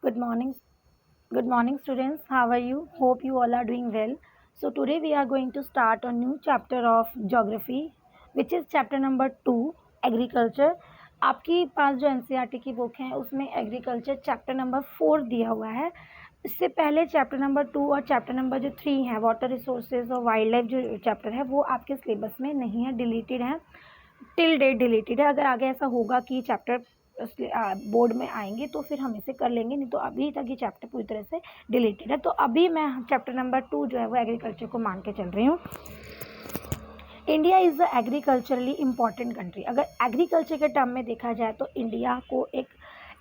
Good morning. Good morning, students. How are you? Hope you all are doing well. So today we are going to start a new chapter of geography, which is chapter number 2, agriculture. आपकी पास जो NCERT की book है उसमें agriculture chapter number 4 दिया हुआ है। इससे पहले चैप्टर नंबर 2 और चैप्टर नंबर जो 3 है वाटर रिसोर्सेज और वाइल्ड लाइफ जो चैप्टर है वो आपके सिलेबस में नहीं है, डिलीटेड है, टिल डेट डिलीटेड है। अगर आगे ऐसा होगा कि चैप्टर बोर्ड में आएंगे तो फिर हम इसे कर लेंगे, नहीं तो अभी तक ये चैप्टर पूरी तरह से डिलीटेड है। तो अभी मैं चैप्टर नंबर 2 जो है वो एग्रीकल्चर को मान के चल रही हूँ। India is a agriculturally important country. अगर एग्रीकल्चर के टर्म में देखा जाए तो इंडिया को एक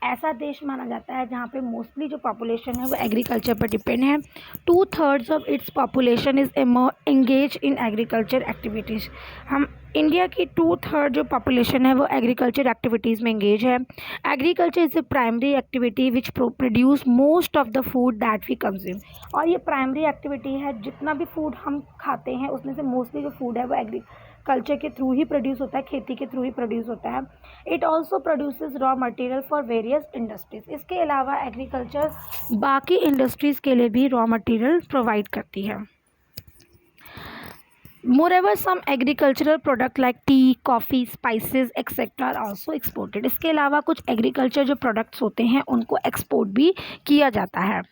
ऐसा देश माना जाता है जहाँ पे मोस्टली जो पॉपुलेशन है वो एग्रीकल्चर पर डिपेंड है। 2/3 of its population is engage in agriculture activities. हम इंडिया की 2/3 जो पॉपुलेशन है वो एग्रीकल्चर एक्टिविटीज़ में एंगेज है। Agriculture is a primary activity which produce most of the food that we consume. और ये प्राइमरी एक्टिविटी है, जितना भी फूड हम खाते हैं उसमें से मोस्टली जो फूड है वो एग्रीकल्चर के थ्रू ही प्रोड्यूस होता है, खेती के थ्रू ही प्रोड्यूस होता है। It also produces raw material for various industries. इसके अलावा एग्रीकल्चर बाकी इंडस्ट्रीज़ के लिए भी रॉ मटेरियल प्रोवाइड करती है। Moreover, some agricultural product like tea, coffee, spices, etc. are also exported. इसके अलावा कुछ एग्रीकल्चर जो प्रोडक्ट्स होते हैं उनको एक्सपोर्ट भी किया जाता है।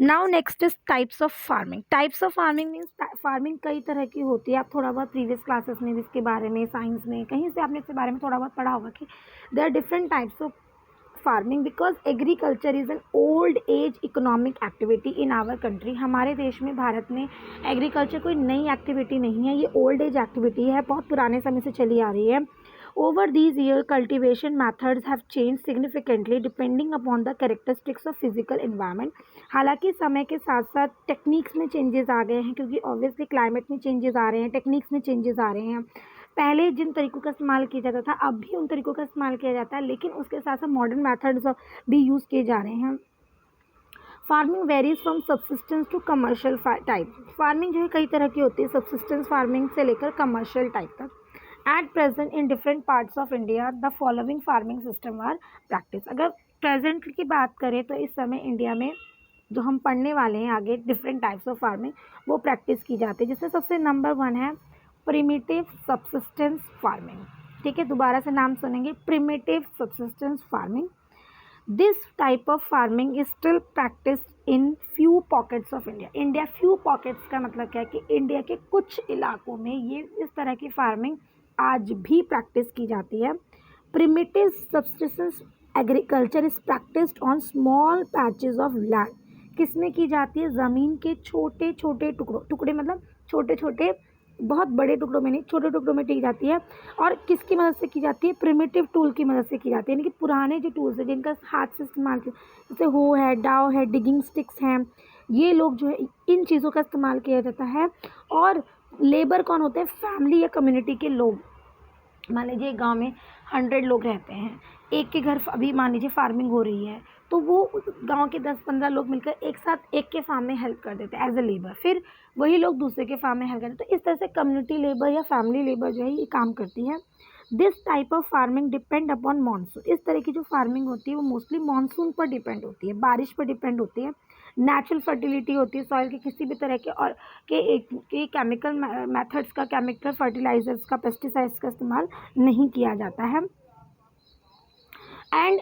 Now next is types of farming. Types of farming means farming कई तरह की होती है। आप थोड़ा बहुत प्रीवियस क्लासेस में भी इसके बारे में, साइंस में कहीं से आपने इसके बारे में थोड़ा बहुत पढ़ा होगा कि there are different types of farming because agriculture is an old age economic activity in our country. हमारे देश में, भारत में एग्रीकल्चर कोई नई एक्टिविटी नहीं है, ये ओल्ड एज एक्टिविटी है, बहुत पुराने समय से चली आ रही है। Over these year cultivation methods have change significantly depending upon the characteristics of physical environment. हालांकि समय के साथ साथ टेक्निक्स में चेंजेस आ गए हैं, क्योंकि ऑब्वियसली क्लाइमेट में चेंजेस आ रहे हैं, टेक्निक्स में चेंजेस आ रहे हैं। पहले जिन तरीक़ों का इस्तेमाल किया जाता था अब भी उन तरीक़ों का इस्तेमाल किया जाता है, लेकिन उसके साथ साथ मॉडर्न मेथड्स भी यूज़ किए जा रहे हैं। Farming varies from subsistence to commercial type. Farming जो है कई तरह की होती है, सब्सिस्टेंस फार्मिंग से लेकर कमर्शियल टाइप तक। At present in different parts of India the following farming system are practice. अगर प्रेजेंट की बात करें तो इस समय इंडिया में जो हम पढ़ने वाले हैं आगे डिफरेंट टाइप्स ऑफ फार्मिंग वो प्रैक्टिस की जाती है, जिसमें सबसे नंबर 1 है प्रिमिटिव सब्सिस्टेंस फार्मिंग। ठीक है, दोबारा से नाम सुनेंगे, primitive subsistence farming. This type of farming is still practice in few pockets of India. India few pockets का मतलब क्या है कि इंडिया के कुछ इलाकों में ये इस तरह की फार्मिंग आज भी प्रैक्टिस की जाती है। Primitive subsistence agriculture is practised on small patches of land. किसमें की जाती है? ज़मीन के छोटे छोटे टुकड़े मतलब छोटे छोटे, बहुत बड़े टुकड़ों में नहीं, छोटे टुकड़ों में की जाती है। और किसकी मदद से की जाती है? प्रिमिटिव टूल की मदद से की जाती है, यानी कि पुराने जो टूल्स हैं जिनका हाथ से इस्तेमाल किया, जैसे हो है, डाव है, डिगिंग स्टिक्स हैं, ये लोग जो है इन चीज़ों का इस्तेमाल किया जाता है। और लेबर कौन होते हैं? फैमिली या कम्युनिटी के लोग। मान लीजिए गांव में 100 लोग रहते हैं, एक के घर अभी मान लीजिए फार्मिंग हो रही है, तो वो गांव के 10-15 लोग मिलकर एक साथ एक के फार्म में हेल्प कर देते हैं एज ए लेबर, फिर वही लोग दूसरे के फार्म में हेल्प करते हैं। तो इस तरह से कम्युनिटी लेबर या फैमिली लेबर जो है ये काम करती है। This type of farming depend upon monsoon. इस तरह की जो फार्मिंग होती है वो मोस्टली मानसून पर डिपेंड होती है, बारिश पर डिपेंड होती है। नेचुरल फर्टिलिटी होती है सॉइल के, किसी भी तरह के और के केमिकल मेथड्स का, केमिकल फर्टिलाइजर्स का, पेस्टिसाइड्स का इस्तेमाल नहीं किया जाता है। And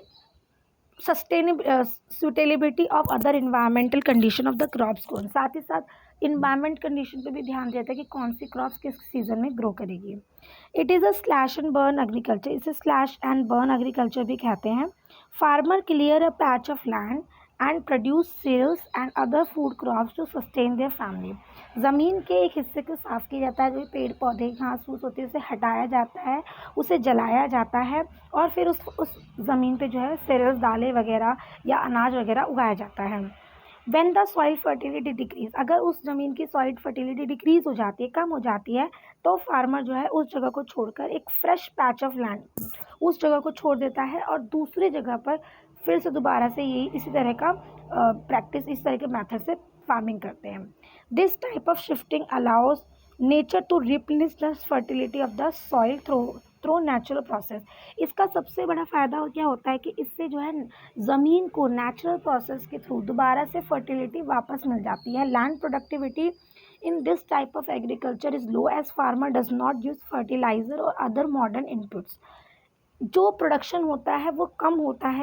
suitability of other environmental condition of the crops grown. साथ ही साथ इन्वायरमेंट कंडीशन पे भी ध्यान देता है कि कौन सी क्रॉप्स किस सीजन में ग्रो करेगी। It is a slash and burn agriculture. इसे स्लैश एंड बर्न एग्रीकल्चर भी कहते हैं। Farmer clear a patch of land and produce cereals and other food crops to sustain their family. ज़मीन के एक हिस्से को साफ़ किया जाता है, जो पेड़ पौधे घास फूस होती है उसे हटाया जाता है, उसे जलाया जाता है और फिर उस ज़मीन पे जो है सीरियल्स, दालें वगैरह या अनाज वगैरह उगाया जाता है। When the soil fertility decrease, अगर उस ज़मीन की सॉइल फर्टिलिटी डिक्रीज हो जाती है, कम हो जाती है, तो फार्मर जो है उस जगह को छोड़कर एक फ्रेश पैच ऑफ लैंड उस जगह को छोड़ देता है और दूसरी जगह पर फिर से दोबारा से यही इसी तरह का प्रैक्टिस, इस तरह के मेथड से फार्मिंग करते हैं। This type of shifting allows nature to replenish the fertility of the soil through natural process. इसका सबसे बड़ा फ़ायदा क्या होता है कि इससे जो है ज़मीन को नेचुरल प्रोसेस के थ्रू दोबारा से फर्टिलिटी वापस मिल जाती है। Land productivity in this type of agriculture is low as farmer does not use fertilizer और अदर मॉडर्न इनपुट्स। जो प्रोडक्शन होता है वो कम होता है